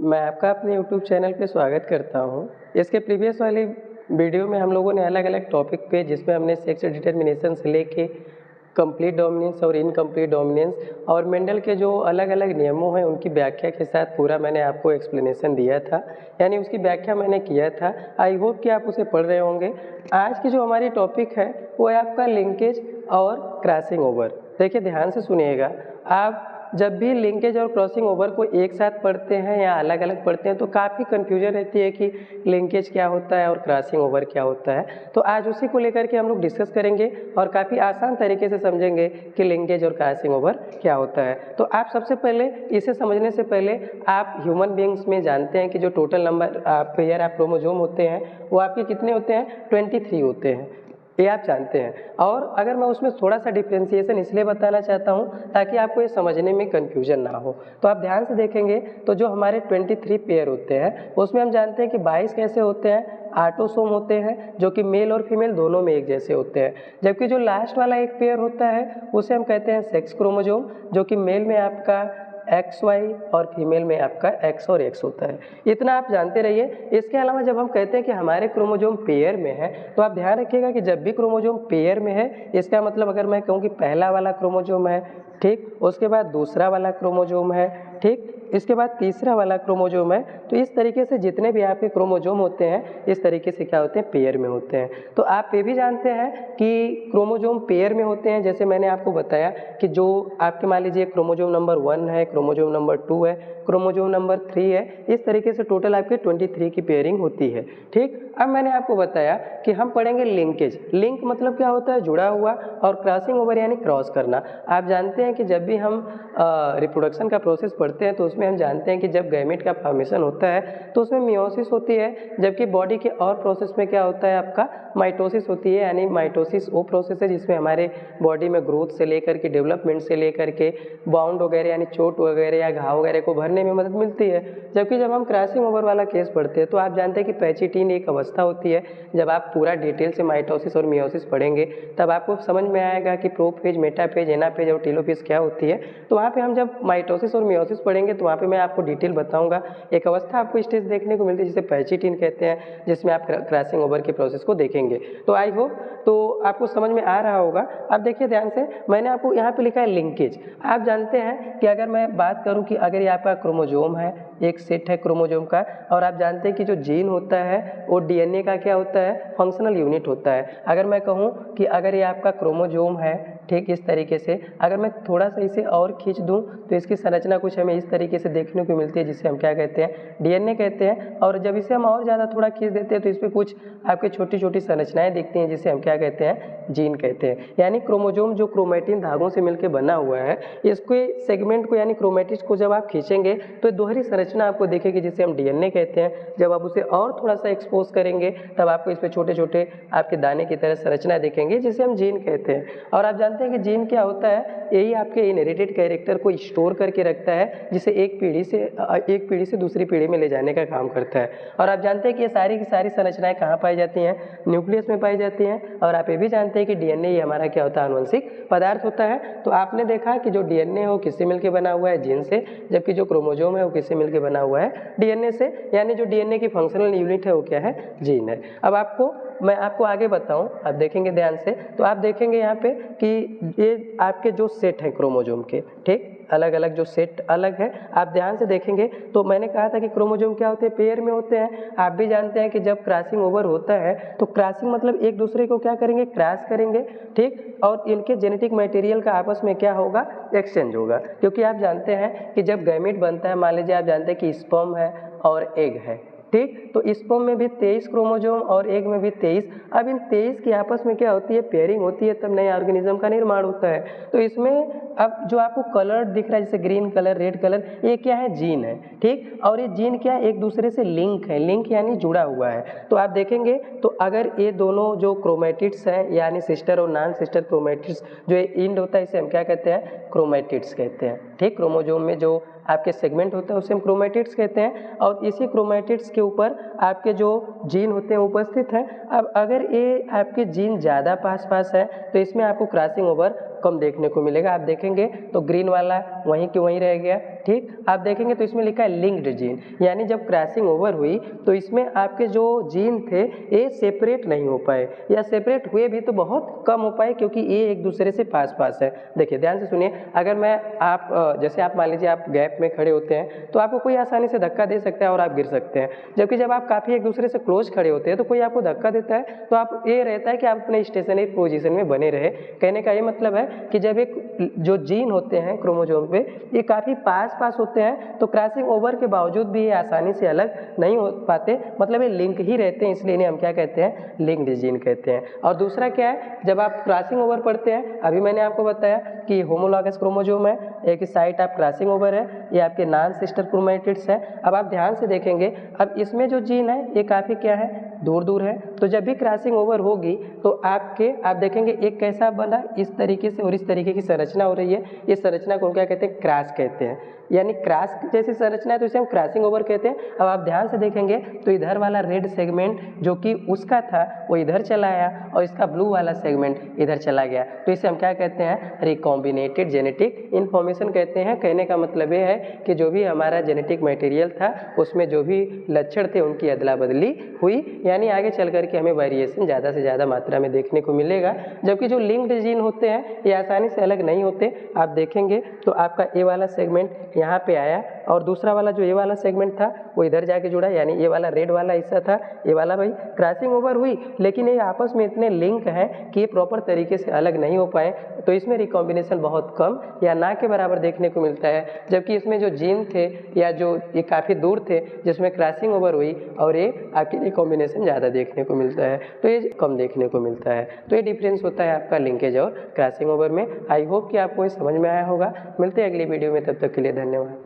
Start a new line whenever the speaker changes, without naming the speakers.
मैं आपका अपने YouTube चैनल पे स्वागत करता हूँ। इसके प्रीवियस वाली वीडियो में हम लोगों ने अलग अलग टॉपिक पे जिसमें हमने सेक्स डिटर्मिनेशन से लेके कंप्लीट डोमिनेंस और इनकम्प्लीट डोमिनेंस और मेंडल के जो अलग अलग नियमों हैं उनकी व्याख्या के साथ पूरा मैंने आपको एक्सप्लेनेशन दिया था, यानी उसकी व्याख्या मैंने किया था। आई होप कि आप उसे पढ़ रहे होंगे। आज की जो हमारी टॉपिक है वो है आपका लिंकेज और क्रॉसिंग ओवर। देखिए ध्यान से सुनिएगा, आप जब भी लिंकेज और क्रॉसिंग ओवर को एक साथ पढ़ते हैं या अलग अलग पढ़ते हैं तो काफ़ी कन्फ्यूजन रहती है कि लिंकेज क्या होता है और क्रॉसिंग ओवर क्या होता है। तो आज उसी को लेकर के हम लोग डिस्कस करेंगे और काफ़ी आसान तरीके से समझेंगे कि लिंकेज और क्रॉसिंग ओवर क्या होता है। तो आप सबसे पहले इसे समझने से पहले आप ह्यूमन बींग्स में जानते हैं कि जो total number pair of chromosome होते हैं वो आपके कितने होते हैं? 23 होते हैं, ये आप जानते हैं। और अगर मैं उसमें थोड़ा सा डिफ्रेंशिएशन इसलिए बताना चाहता हूँ ताकि आपको ये समझने में कन्फ्यूजन ना हो। तो आप ध्यान से देखेंगे तो जो हमारे 23 पेयर होते हैं उसमें हम जानते हैं कि 22 कैसे होते हैं? ऑटोसोम होते हैं जो कि मेल और फीमेल दोनों में एक जैसे होते हैं, जबकि जो लास्ट वाला एक पेयर होता है उसे हम कहते हैं सेक्स क्रोमोसोम, जो कि मेल में आपका XY और फीमेल में आपका X और X होता है। इतना आप जानते रहिए। इसके अलावा जब हम कहते हैं कि हमारे क्रोमोसोम पेयर में है तो आप ध्यान रखिएगा कि जब भी क्रोमोसोम पेयर में है इसका मतलब अगर मैं कहूँ कि पहला वाला क्रोमोसोम है, ठीक, उसके बाद दूसरा वाला क्रोमोसोम है, ठीक, इसके बाद तीसरा वाला क्रोमोसोम है, तो इस तरीके से जितने भी आपके क्रोमोसोम होते हैं इस तरीके से क्या होते हैं? पेयर में होते हैं। तो आप ये भी जानते हैं कि क्रोमोसोम पेयर में होते हैं, जैसे मैंने आपको बताया कि जो आपके मान लीजिए क्रोमोसोम नंबर 1 है, क्रोमोसोम नंबर 2 है, क्रोमोसोम नंबर 3 है, इस तरीके से टोटल आपके 23 की पेयरिंग होती है। ठीक, अब मैंने आपको बताया कि हम पढ़ेंगे लिंकेज। लिंक मतलब क्या होता है? जुड़ा हुआ, और क्रॉसिंग ओवर यानी क्रॉस करना। आप जानते हैं कि जब भी हम रिप्रोडक्शन का प्रोसेस पढ़ते हैं तो उसमें हम जानते हैं कि जब गैमेट का फॉर्मेशन होता है तो उसमें मियोसिस होती है, जबकि बॉडी के और प्रोसेस में क्या होता है? आपका माइटोसिस होती है। यानी माइटोसिस वो प्रोसेस है जिसमें हमारे बॉडी में ग्रोथ से लेकर के डेवलपमेंट से लेकर के बाउंड वगैरह यानी चोट वगैरह या घाव वगैरह को भरने में मदद मिलती है। जबकि जब हम क्रॉसिंग ओवर वाला केस पढ़ते हैं तो आप जानते हैं कि पैचिटिन एक अवस्था होती है। जब आप पूरा डिटेल से माइटोसिस और मियोसिस पढ़ेंगे तब आपको समझ में आएगा कि प्रोफेज, मेटाफेज, एनाफेज और टेलोफेज क्या होती है। तो वहाँ पे हम जब माइटोसिस और मियोसिस पढ़ेंगे तो वहाँ पे मैं आपको डिटेल बताऊंगा। एक अवस्था आपको स्टेज देखने को मिलती है जिसे पैचिटिन कहते हैं, जिसमें आप क्रॉसिंग ओवर के प्रोसेस को देखेंगे। तो आई होप तो आपको समझ में आ रहा होगा। अब देखिए ध्यान से, मैंने आपको यहाँ पे लिखा है लिंकेज। आप जानते हैं कि अगर मैं बात करूँ कि अगर ये आपका क्रोमोसोम है, एक सेट है क्रोमोसोम का, और आप जानते हैं कि जो जीन होता है वो डीएनए का क्या होता है? फंक्शनल यूनिट होता है। अगर मैं कहूँ कि अगर ये आपका क्रोमोसोम है, ठीक, इस तरीके से अगर मैं थोड़ा सा इसे और खींच दूं तो इसकी संरचना कुछ हमें इस तरीके से देखने को मिलती है, जिसे हम क्या कहते हैं? डीएनए कहते हैं। और जब इसे हम और ज़्यादा थोड़ा खींच देते हैं तो इस पर कुछ आपके छोटी छोटी संरचनाएं दिखती हैं, जिसे हम क्या कहते हैं? जीन कहते हैं। यानी क्रोमोसोम जो क्रोमेटिन धागों से मिलकर बना हुआ है, इसके सेगमेंट को यानी क्रोमेटिड्स को जब आप खींचेंगे तो दोहरी संरचना आपको दिखेगी, जिसे हम डीएनए कहते हैं। जब आप उसे और थोड़ा सा एक्सपोज करेंगे तब आपको इस पर छोटे छोटे आपके दाने की तरह संरचना दिखेंगी, जिसे हम जीन कहते हैं। और आप जानते हैं कि जीन क्या होता है? यही आपके इनहेरिटेड कैरेक्टर को स्टोर करके रखता है, जिसे एक पीढ़ी से दूसरी पीढ़ी में ले जाने का काम करता है। और आप जानते हैं कि ये सारी की सारी संरचनाएं कहाँ पाई जाती हैं? न्यूक्लियस में पाई जाती हैं। और आप ये भी जानते हैं कि डीएनए ये हमारा क्या होता है? आनुवंशिक पदार्थ होता है। तो आपने देखा कि जो डीएनए है वो किससे मिलकर बना हुआ है? जीन से, जबकि जो क्रोमोसोम है वो किससे मिलकर बना हुआ है? डीएनए से। यानी जो डीएनए की फंक्शनल यूनिट है वो क्या है? जीन है। अब मैं आपको आगे बताऊं, आप देखेंगे ध्यान से, तो आप देखेंगे यहाँ पे कि ये आपके जो सेट हैं क्रोमोसोम के, ठीक, अलग अलग जो सेट अलग है, आप ध्यान से देखेंगे तो मैंने कहा था कि क्रोमोसोम क्या होते हैं? पेयर में होते हैं। आप भी जानते हैं कि जब क्रॉसिंग ओवर होता है तो क्रॉसिंग मतलब एक दूसरे को क्या करेंगे? क्रॉस करेंगे, ठीक, और इनके जेनेटिक मटेरियल का आपस में क्या होगा? एक्सचेंज होगा। क्योंकि आप जानते हैं कि जब गैमेट बनता है, मान लीजिए आप जानते हैं कि स्पर्म है और एग है, ठीक, तो स्पर्म में भी 23 क्रोमोसोम और एग में भी 23। अब इन 23 की आपस में क्या होती है? पेयरिंग होती है, तब नए ऑर्गेनिज्म का निर्माण होता है। तो इसमें अब जो आपको कलर दिख रहा है जैसे ग्रीन कलर, रेड कलर, ये क्या है? जीन है, ठीक। और ये जीन क्या है? एक दूसरे से लिंक है, लिंक यानी जुड़ा हुआ है। तो आप देखेंगे तो अगर ये दोनों जो क्रोमेटिड्स हैं यानी सिस्टर और नॉन सिस्टर क्रोमेटिड्स, जो ये इंड होता है इसे हम क्या कहते हैं? क्रोमेटिड्स कहते हैं, ठीक। क्रोमोसोम में जो आपके सेगमेंट होते हैं उसे हम क्रोमेटिड्स कहते हैं। और इसी क्रोमेटिड्स के ऊपर आपके जो जीन होते हैं उपस्थित हैं। अब अगर ये आपके जीन ज़्यादा पास है तो इसमें आपको क्रॉसिंग ओवर कम देखने को मिलेगा। आप देखेंगे तो ग्रीन वाला वहीं के वहीं रह गया, ठीक। आप देखेंगे तो इसमें लिखा है लिंक्ड जीन, यानी जब क्रॉसिंग ओवर हुई तो इसमें आपके जो जीन थे ये सेपरेट नहीं हो पाए, या सेपरेट हुए भी तो बहुत कम हो पाए, क्योंकि ये एक दूसरे से पास पास है। देखिए ध्यान से सुनिए, अगर मैं आप जैसे आप मान लीजिए आप गैप में खड़े होते हैं तो आपको कोई आसानी से धक्का दे सकता है और आप गिर सकते हैं, जबकि जब आप काफ़ी एक दूसरे से क्लोज खड़े होते हैं तो कोई आपको धक्का देता है तो आप ये रहता है कि आप अपने स्टेशनरी पोजीशन में बने रहे। कहने का ये मतलब है कि जब एक जो जीन होते हैं क्रोमोसोम पे ये काफ़ी पास पास होते हैं तो क्रॉसिंग ओवर के बावजूद भी ये आसानी से अलग नहीं हो पाते, मतलब ये लिंक ही रहते हैं, इसलिए इन्हें हम क्या कहते हैं, लिंक्ड जीन कहते हैं। और दूसरा क्या है, जब आप क्रॉसिंग ओवर पढ़ते हैं, अभी मैंने आपको बताया कि होमोलॉगस क्रोमोसोम है, एक साइट आप क्रॉसिंग ओवर है, ये आपके नॉन सिस्टर क्रोमैटिड्स है। अब आप ध्यान से देखेंगे, अब इसमें जो जीन है ये काफ़ी क्या है, दूर दूर है, तो जब भी क्रॉसिंग ओवर होगी तो आप देखेंगे एक कैसा बना, इस तरीके से और इस तरीके की संरचना हो रही है। इस संरचना को क्या कहते हैं, क्रॉस कहते हैं, यानी क्रॉस जैसी संरचना है तो इसे हम क्रॉसिंग ओवर कहते हैं। अब आप ध्यान से देखेंगे तो इधर वाला रेड सेगमेंट जो कि उसका था वो इधर चला आया और इसका ब्लू वाला सेगमेंट इधर चला गया, तो इसे हम क्या कहते हैं, रिकॉम्बिनेटेड जेनेटिक इन्फॉर्मेशन कहते हैं। कहने का मतलब ये है कि जो भी हमारा जेनेटिक मटेरियल था उसमें जो भी लक्षण थे उनकी अदला बदली हुई, यानी आगे चल करके हमें वेरिएशन ज़्यादा से ज़्यादा मात्रा में देखने को मिलेगा। जबकि जो लिंक्ड जीन होते हैं ये आसानी से अलग नहीं होते। आप देखेंगे तो आपका ए वाला सेगमेंट यहाँ पे आया और दूसरा वाला जो ये वाला सेगमेंट था वो इधर जाके जुड़ा, यानी ये वाला रेड वाला हिस्सा था, ये वाला भाई क्रॉसिंग ओवर हुई, लेकिन ये आपस में इतने लिंक हैं कि ये प्रॉपर तरीके से अलग नहीं हो पाए, तो इसमें रिकॉम्बिनेशन बहुत कम या ना के बराबर देखने को मिलता है। जबकि इसमें जो जीन थे या जो ये काफ़ी दूर थे जिसमें क्रॉसिंग ओवर हुई और ये आपकी रिकॉम्बिनेशन ज़्यादा देखने को मिलता है, तो ये कम देखने को मिलता है। तो ये डिफरेंस होता है आपका लिंकेज और क्रॉसिंग ओवर में। आई होप कि आपको ये समझ में आया होगा। मिलते हैं अगली वीडियो में, तब तक के लिए धन्यवाद।